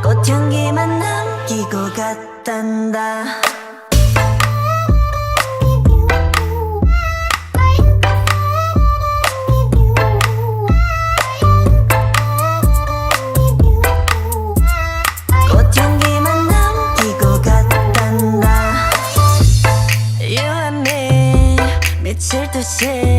꽃향기만 남기고 갔단다. 꽃향기만 남기고 갔단다. You and me 미칠 듯이